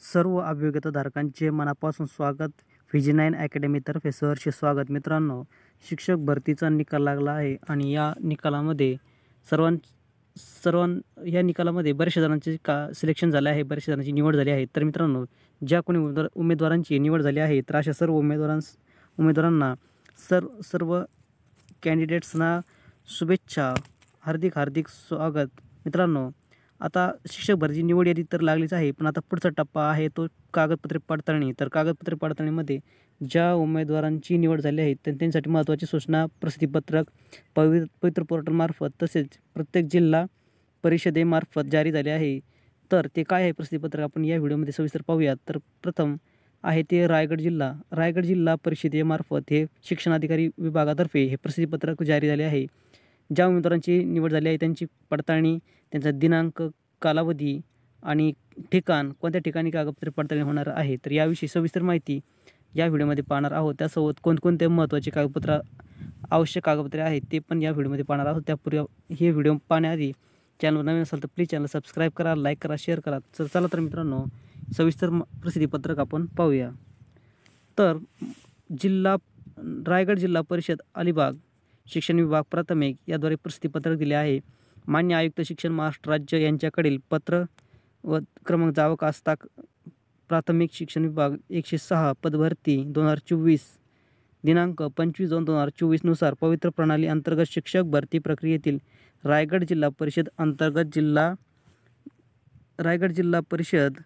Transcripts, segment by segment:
सर्व अभियोग्यताधारकांचे मनापासून स्वागत. VG9 अकॅडमीतर्फे सहर्ष स्वागत. मित्रांनो, शिक्षक भरतीचा निकाल लागला आहे आणि या निकालामध्ये या निकालामध्ये बऱ्याचशा जणांचे सिलेक्शन झाले आहे, बऱ्याचशा जणांची निवड झाली आहे. तर मित्रांनो, ज्या कोणी उमेदवारांची निवड झाली आहे तर अशा सर्व उमेदवारांना सर्व कॅन्डिडेट्सना शुभेच्छा. हार्दिक स्वागत. मित्रांनो, आता शिक्षक भरती निवड यादी तर लागलीच आहे, पण आता पुढचा टप्पा आहे तो कागदपत्रे पडताळणी. तर कागदपत्रे पडताळणीमध्ये ज्या उमेदवारांची निवड झाली आहे त्यांच्यासाठी महत्त्वाची सूचना प्रसिद्धीपत्रक पवित्र पोर्टलमार्फत तसेच प्रत्येक जिल्हा परिषदेमार्फत जारी झाले आहे. तर ते काय आहे प्रसिद्धीपत्रक आपण या व्हिडिओमध्ये सविस्तर पाहूयात. तर प्रथम आहे ते रायगड जिल्हा परिषदेमार्फत हे शिक्षणाधिकारी विभागातर्फे हे प्रसिद्धीपत्रक जारी झाले आहे. ज्या उमेदवारांची निवड झाली आहे त्यांची पडताळणी, त्यांचा दिनांक, कालावधी आणि ठिकाण, कोणत्या ठिकाणी कागदपत्रे पडताळणी होणार आहे, तर याविषयी सविस्तर माहिती या व्हिडिओमध्ये पाहणार आहोत. त्यासोबत कोणकोणते महत्त्वाचे आवश्यक कागदपत्रे आहेत ते पण या व्हिडिओमध्ये पाहणार आहोत. त्यापूर्वी हे व्हिडिओ पाहण्याआधी चॅनलवर नवीन असाल तर प्लीज चॅनल सबस्क्राईब करा, लाईक करा, शेअर करा. तर चला तर मित्रांनो, सविस्तर प्रसिद्धीपत्रक आपण पाहूया. तर रायगड जिल्हा परिषद अलिबाग शिक्षण विभाग प्राथमिक याद्वारे प्रसिद्धीपत्रक दिले आहे. मान्य आयुक्त शिक्षण महाराष्ट्र राज्य यांच्याकडील पत्र व क्रमांक जावक असता प्राथमिक शिक्षण विभाग 106 पदभरती 2024 दिनांक 25/2/2024 नुसार पवित्र प्रणाली अंतर्गत शिक्षक भरती प्रक्रियेतील रायगड जिल्हा परिषद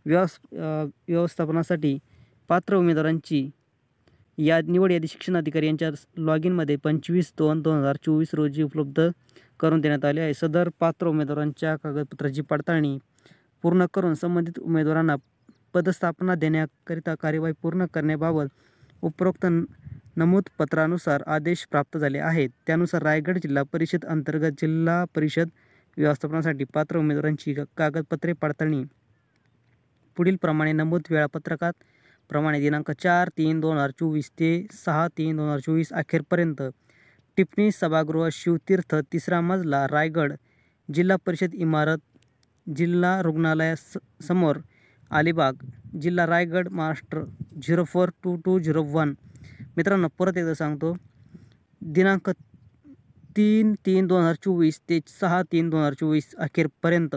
व्यवस्थापनासाठी पात्र उमेदवारांची निवड यादी शिक्षणाधिकारी यांच्या लॉगिनमध्ये 25/2/2024 रोजी उपलब्ध करून देण्यात आले आहे. सदर पात्र उमेदवारांच्या कागदपत्राची पडताळणी पूर्ण करून संबंधित उमेदवारांना पदस्थापना देण्याकरिता कार्यवाही पूर्ण करण्याबाबत उपरोक्त नमूद पत्रानुसार आदेश प्राप्त झाले आहेत. त्यानुसार रायगड जिल्हा परिषद अंतर्गत जिल्हा परिषद व्यवस्थापनासाठी पात्र उमेदवारांची कागदपत्रे पडताळणी पुढील प्रमाणे नमूद वेळापत्रकात प्रमाणे दिनांक 4/3/2024 ते 6/3/2024 अखेरपर्यंत टिप्पणी सभागृह शिवतीर्थ 3रा मजला रायगड जिल्हा परिषद इमारत जिल्हा रुग्णालयासमोर अलिबाग जिल्हा रायगड महाराष्ट्र 042201. मित्रांनो, परत एकदा सांगतो, दिनांक 3/3/2024 ते 6/3/2024 अखेरपर्यंत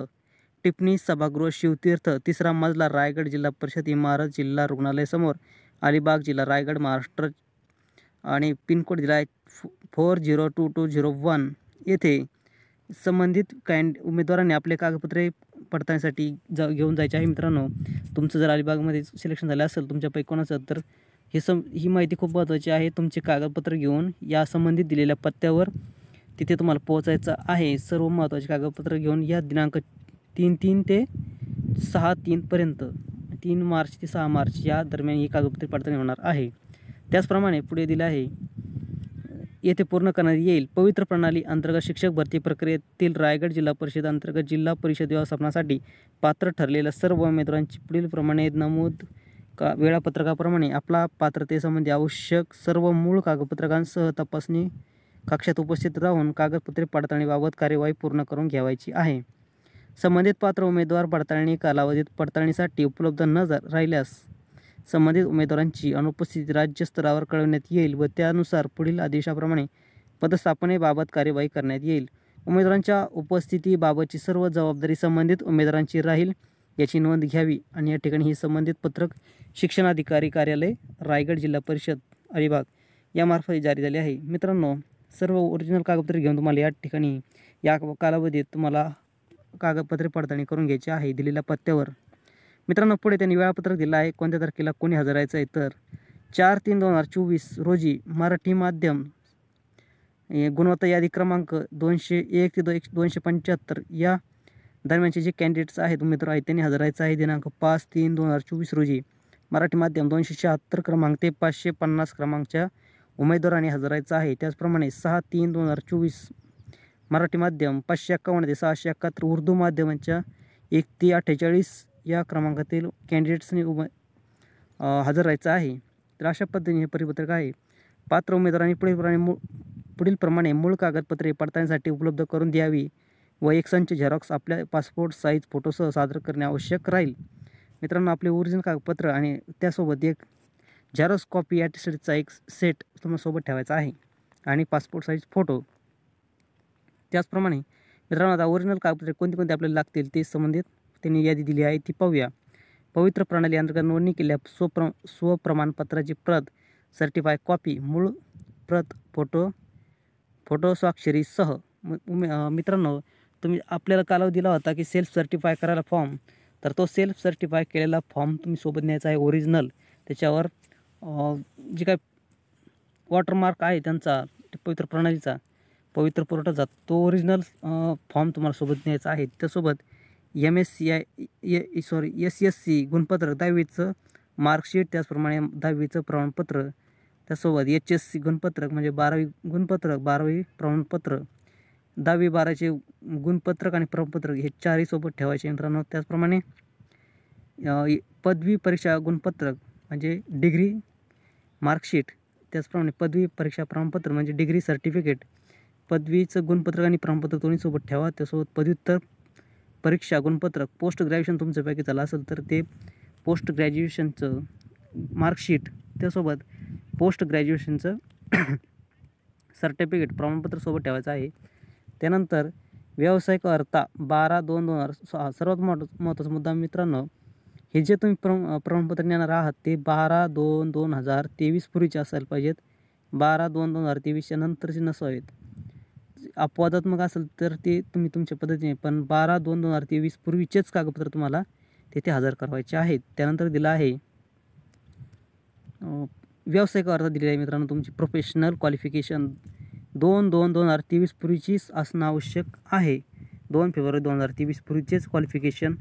टिप्पणी सभागृह शिवतीर्थ 3रा मजला रायगड जिल्हा परिषद इमारत जिल्हा रुग्णालयासमोर अलिबाग जिल्हा रायगड महाराष्ट्र आणि पिनकोड दिला आहे 402201 येथे संबंधित उमेदवारांनी आपले कागदपत्रे पडताळणीसाठी घेऊन जायचे आहे. मित्रांनो, तुमचं जर अलिबागमध्ये सिलेक्शन झालं असेल तुमच्यापैकी कोणाचं, तर ही माहिती खूप महत्त्वाची आहे. तुमचे कागदपत्र घेऊन या संबंधित दिलेल्या पत्त्यावर तिथे तुम्हाला पोहोचायचं आहे. सर्व महत्त्वाचे कागदपत्र घेऊन या दिनांक 3 ते 6/3पर्यंत 3 मार्च ते 6 मार्च या दरम्यान ही कागदपत्रे पडताळणी होणार आहे. त्याचप्रमाणे पुढे दिले आहे येथे पूर्ण करण्यात येईल. पवित्र प्रणाली अंतर्गत शिक्षक भरती प्रक्रियेतील रायगड जिल्हा परिषद अंतर्गत जिल्हा परिषद व्यवस्थापनासाठी पात्र ठरलेल्या सर्व उमेदवारांची पुढील प्रमाणे नमूद वेळापत्रकाप्रमाणे आपला पात्रतेसंबंधी आवश्यक सर्व मूळ कागदपत्रांसह तपासणी कक्षात उपस्थित राहून कागदपत्रे पडताळणीबाबत कार्यवाही पूर्ण करून घ्यावायची आहे. संबंधित पात्र उमेदवार पडताळणी कालावधीत पडताळणीसाठी उपलब्ध न राहिल्यास संबंधित उमेदवारांची अनुपस्थिती राज्य स्तरावर कळविण्यात येईल व त्यानुसार पुढील आदेशाप्रमाणे पदस्थापनेबाबत कार्यवाही करण्यात येईल. उमेदवारांच्या उपस्थितीबाबतची सर्व जबाबदारी संबंधित उमेदवारांची राहील याची नोंद घ्यावी. आणि या ठिकाणी ही संबंधित पत्रक शिक्षणाधिकारी कार्यालय रायगड जिल्हा परिषद अलिबाग यामार्फत जारी झाले आहे. मित्रांनो, सर्व ओरिजिनल कागदपत्रे घेऊन तुम्हाला या ठिकाणी या कालावधीत तुम्हाला कागदपत्रे पडताळणी करून घ्यायची आहे दिलेल्या पत्त्यावर. मित्रांनो, पुढे त्यांनी वेळापत्रक दिलं आहे कोणत्या तारखेला कोणी हजर राहायचं आहे. तर 4/3/2024 रोजी मराठी माध्यम गुणवत्ता यादी क्रमांक 201 ते 275 या दरम्यानचे जे कॅन्डिडेट्स आहेत उमेदवार आहेत त्यांनी हजर राहायचं आहे. दिनांक 5/3/2024 रोजी मराठी माध्यम 276 क्रमांक ते 550 क्रमांकच्या उमेदवारांनी हजर राहायचं आहे. त्याचप्रमाणे 6/3/2024 मराठी माध्यम 551 ते 671 उर्दू माध्यमांच्या 1 ते 48 या क्रमांकातील कॅन्डिडेट्सनी हजर राहायचं आहे. तर अशा पद्धतीने हे परिपत्रक आहे. पात्र उमेदवारांनी पुढील प्रमाणे मूळ कागदपत्रे पडताळणीसाठी उपलब्ध करून द्यावी व एक संच झेरॉक्स आपल्या पासपोर्ट साईज फोटोसह सादर करणे आवश्यक राहील. मित्रांनो, आपले ओरिजिनल कागदपत्र आणि त्यासोबत एक झेरॉक्स कॉपी ॲटेस्टेडचा एक सेट तुम्हाला सोबत ठेवायचा आहे आणि पासपोर्ट साईज फोटो. त्याचप्रमाणे मित्रांनो, आता ओरिजिनल कागदपत्रे कोणती कोणती आपल्याला लागतील ते संबंधित त्यांनी यादी दिली आहे, ती पाहूया. पवित्र प्रणाली अंतर्गत नोंदणी केलेल्या स्वप्रमाणपत्राची प्रत, सर्टिफाय कॉपी, मूळ प्रत, फोटो स्वाक्षरीसह. मित्रांनो, तुम्ही आपल्याला कालावधी दिला होता की सेल्फ सर्टिफाय करायला फॉर्म, तर तो सेल्फ सर्टिफाय केलेला फॉर्म तुम्ही सोबत न्यायचा आहे ओरिजिनल. त्याच्यावर जे काय वॉटरमार्क आहे त्यांचा, पवित्र प्रणालीचा, पवित्र पुरवठाचा, तो ओरिजिनल फॉर्म तुम्हाला सोबत न्यायचा आहे. त्यासोबत SSC गुणपत्रक 10वीचं मार्कशीट, त्याचप्रमाणे 10वीचं प्रमाणपत्र, त्यासोबत HSC गुणपत्रक म्हणजे 12वी गुणपत्रक, 12वी प्रमाणपत्र, 10वी 12चे गुणपत्रक आणि प्रमाणपत्रक हे चारही सोबत ठेवायचे मित्रांनो. त्याचप्रमाणे पदवी परीक्षा गुणपत्रक म्हणजे डिग्री मार्कशीट, त्याचप्रमाणे पदवी परीक्षा प्रमाणपत्र म्हणजे डिग्री सर्टिफिकेट, पदवीचं गुणपत्रक आणि प्रमाणपत्र दोन्ही सोबत ठेवा. त्यासोबत पदव्युत्तर परीक्षा गुणपत्रक, पोस्ट ग्रॅज्युएशन तुमच्यापैकी झालं असेल तर ते पोस्ट ग्रॅज्युएशनचं मार्कशीट, त्यासोबत पोस्ट ग्रॅज्युएशनचं सर्टिफिकेट प्रमाणपत्र सोबत ठेवायचं आहे. त्यानंतर व्यावसायिक अर्हता 12/2/2006. सर्वात महत्त्वाचा मुद्दा मित्रांनो, हे जे तुम्ही प्रमाणपत्र नेणार आहात ते 12/2/2023 पूर्वीचे असायला पाहिजेत. 12/2/2023च्या नंतरचे नसावेत. अपवादात्मक असेल तर ते तुम्ही तुमच्या पद्धतीने, पण 12/2/2023 पूर्वीचेच कागदपत्र तुम्हाला तेथे हजर करायचे आहेत. त्यानंतर दिलं आहे व्यावसायिक अर्हता दिलेला आहे मित्रांनो. तुमची प्रोफेशनल क्वालिफिकेशन 2/2/2023 पूर्वीचीच असणं आवश्यक आहे. 2 फेब्रुवारी 2023 पूर्वीचेच क्वालिफिकेशन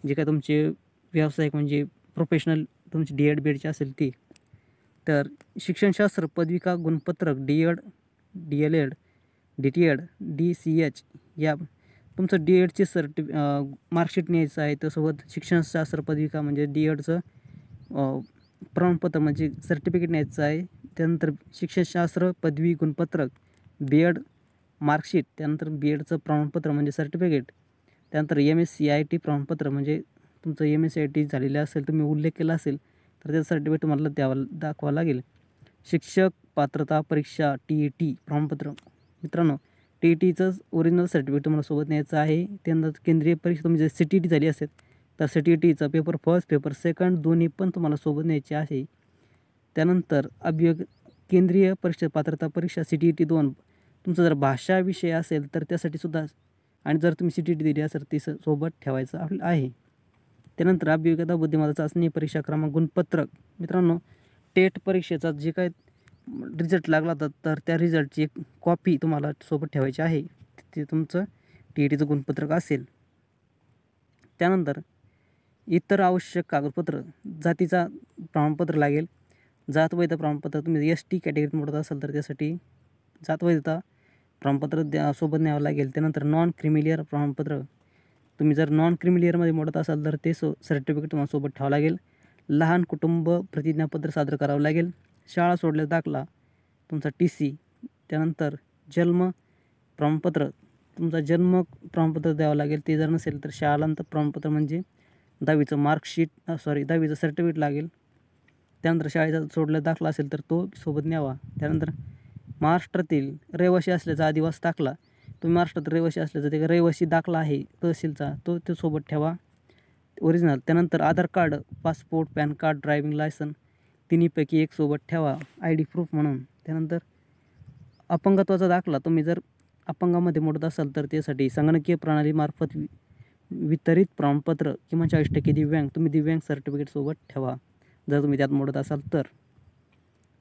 जे काय तुमचे व्यावसायिक म्हणजे प्रोफेशनल तुमची D.Ed B.Edची असेल ती. तर शिक्षणशास्त्र पदविका गुणपत्रक D.Ed D.Led D.Ed D.Ch या तुमचं D.Edचे मार्कशीट न्यायचं आहे. त्यासोबत शिक्षणशास्त्र पदविका म्हणजे D.Edचं प्रमाणपत्र म्हणजे सर्टिफिकेट न्यायचं आहे. त्यानंतर शिक्षणशास्त्र पदवी गुणपत्रक, B.Ed मार्कशीट, त्यानंतर B.Edचं प्रमाणपत्र म्हणजे सर्टिफिकेट, त्यानंतर MSc प्रमाणपत्र म्हणजे तुमचं MSc झालेलं असेल, तुम्ही उल्लेख केला असेल तर त्याचं सर्टिफिकेट तुम्हाला दाखवावं लागेल. शिक्षक पात्रता परीक्षा TET प्रमाणपत्र. मित्रांनो, TETचं ओरिजिनल सर्टिफिकेट तुम्हाला सोबत न्यायचं आहे. त्यानंतर केंद्रीय परीक्षा तुम्ही जर CTET झाली असेल तर CTETचा पेपर फर्स्ट, पेपर सेकंड दोन्ही पण तुम्हाला सोबत न्यायचे आहे. त्यानंतर केंद्रीय परीक्षा पात्रता परीक्षा CTET 2 तुमचा जर भाषा विषय असेल तर त्यासाठी सुद्धा, आणि जर तुम्ही CTET दिली असेल ती सोबत ठेवायचं आहे. त्यानंतर अभियोग्यता बुद्धिमत्ता चाचणी परीक्षा क्रमांक गुणपत्रक. मित्रांनो, टेट परीक्षेचा जे काय रिझल्ट लागला तर त्या रिझल्टची एक कॉपी तुम्हाला सोबत ठेवायची आहे. ते तुमचं TETचं गुणपत्रक असेल. त्यानंतर इतर आवश्यक कागदपत्र, जातीचा प्रमाणपत्र लागेल. जात वैधता प्रमाणपत्र, तुम्ही ST कॅटेगरीत मोडत असाल तर त्यासाठी जात वैधता प्रमाणपत्र सोबत न्यावं लागेल. त्यानंतर नॉन क्रिमिलियर प्रमाणपत्र, तुम्ही जर नॉन क्रिमिलियरमध्ये मोडत असाल तर ते सर्टिफिकेट तुम्हाला सोबत ठेवावं लागेल. लहान कुटुंब प्रतिज्ञापत्र सादर करावं लागेल. शाळा सोडल्याचा दाखला, तुमचा TC, त्यानंतर जन्म प्रमाणपत्र, तुमचा जन्म प्रमाणपत्र द्यावं लागेल. ते जर नसेल तर शाळांतर प्रमाणपत्र म्हणजे 10वीचं मार्कशीट 10वीचं सर्टिफिकेट लागेल. त्यानंतर शाळेचा सोडल्याचा दाखला असेल तर तो सोबत न्यावा. त्यानंतर महाराष्ट्रातील रहिवासी असल्याचा आदिवासी दाखला, तुम्ही महाराष्ट्रात रहिवासी असल्याचा ते रहिवासी दाखला आहे तहसीलचा, तो सोबत ठेवा ओरिजिनल. त्यानंतर Aadhaar card, passport, PAN card, driving licence तिन्हीपैकी एक सोबत ठेवा ID प्रूफ म्हणून. त्यानंतर अपंगत्वाचा दाखला, तुम्ही जर अपंगामध्ये मोडत असाल तर त्यासाठी संगणकीय प्रणालीमार्फत वितरित प्रमाणपत्र, किंवा 40% दिव्यांग, तुम्ही दिव्यांग सर्टिफिकेट सोबत ठेवा जर तुम्ही त्यात मोडत असाल तर.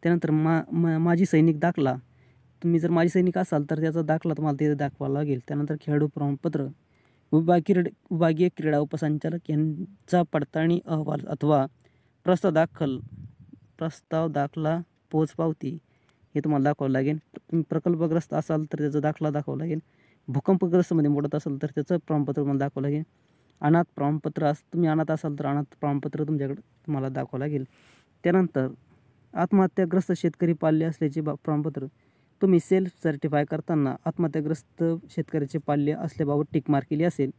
त्यानंतर माजी सैनिक दाखला, तुम्ही जर माजी सैनिक असाल तर त्याचा दाखला तुम्हाला तिथे दाखवावा लागेल. त्यानंतर खेळाडू प्रमाणपत्र, विभागीय क्रीडा उपसंचालक यांचा पडताळणी अहवाल अथवा प्रस्ताव दाखला, पोचपावती हे तुम्हाला दाखवावं लागेल. तुम्ही प्रकल्पग्रस्त असाल तर त्याचा दाखला दाखवावा लागेल. भूकंपग्रस्तमध्ये मोडत असाल तर त्याचं प्रमाणपत्र तुम्हाला दाखवावं लागेल. अनाथ प्रमाणपत्र, तुम्ही अनाथ असाल तर अनाथ प्रमाणपत्र तुम्हाला दाखवावं लागेल. त्यानंतर आत्महत्याग्रस्त शेतकरी पाल्य असल्याचे प्रमाणपत्र, तुम्ही सेल्फ सर्टिफाय करताना आत्महत्याग्रस्त शेतकऱ्याचे पाल्य असल्याबाबत टिक मार्क केली असेल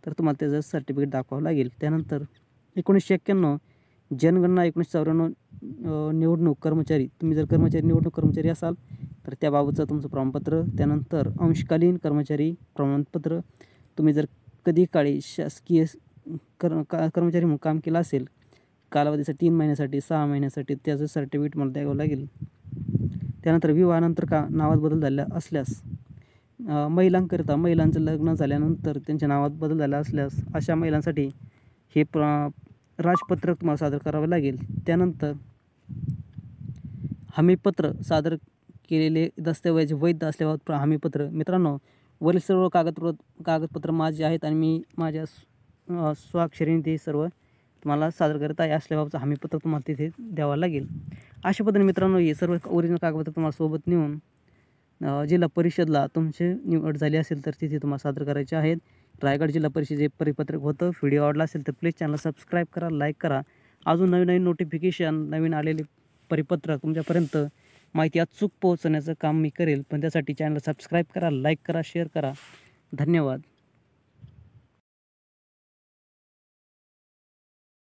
तर तुम्हाला त्याचं सर्टिफिकेट दाखवावं लागेल. त्यानंतर 1991 जनगणना, 1994 निवडणूक कर्मचारी. तुम्ही जर निवडणूक कर्मचारी असाल तर त्याबाबतचं तुमचं प्रमाणपत्र. त्यानंतर अंशकालीन कर्मचारी प्रमाणपत्र. तुम्ही जर कधी काळी शासकीय कर्मचारी म्हणून काम केलं असेल कालावधीसाठी 3 महिन्यासाठी, 6 महिन्यासाठी, त्याचं सर्टिफिकेट मला द्यावं लागेल. त्यानंतर विवाहानंतर नावात बदल झाला असल्यास, महिलांकरिता महिलांचं लग्न झाल्यानंतर त्यांच्या नावात बदल झाला असल्यास अशा महिलांसाठी हे राजपत्रक तुम्हाला सादर करावे लागेल. त्यानंतर हमीपत्र सादर केलेले दस्तऐवज वैध असल्याबाबत हमीपत्र. मित्रांनो, वरील सर्व कागदपत्र माझे आहेत आणि मी माझ्या स्वाक्षरीने ते सर्व तुम्हाला सादर करत आहे. असल्याबाबतचं हमीपत्र तुम्हाला तिथे द्यावं लागेल. अशा पद्धतीने मित्रांनो हे सर्व ओरिजिनल कागदपत्र तुम्हाला सोबत नेऊन जिल्हा परिषदला तुमची निवड झाली असेल तर तिथे तुम्हाला सादर करायचे आहेत. रायगड जिल्हा परिषदेचे परिपत्रक होतं. व्हिडिओ आवडला असेल तर प्लीज चॅनल सबस्क्राईब करा, लाईक करा. अजून नवीन नोटिफिकेशन, नवीन आलेले परिपत्रक तुमच्यापर्यंत माहिती अचूक पोहोचवण्याचं काम मी करेल. पण त्यासाठी चॅनल सबस्क्राईब करा, लाईक करा, शेअर करा. धन्यवाद.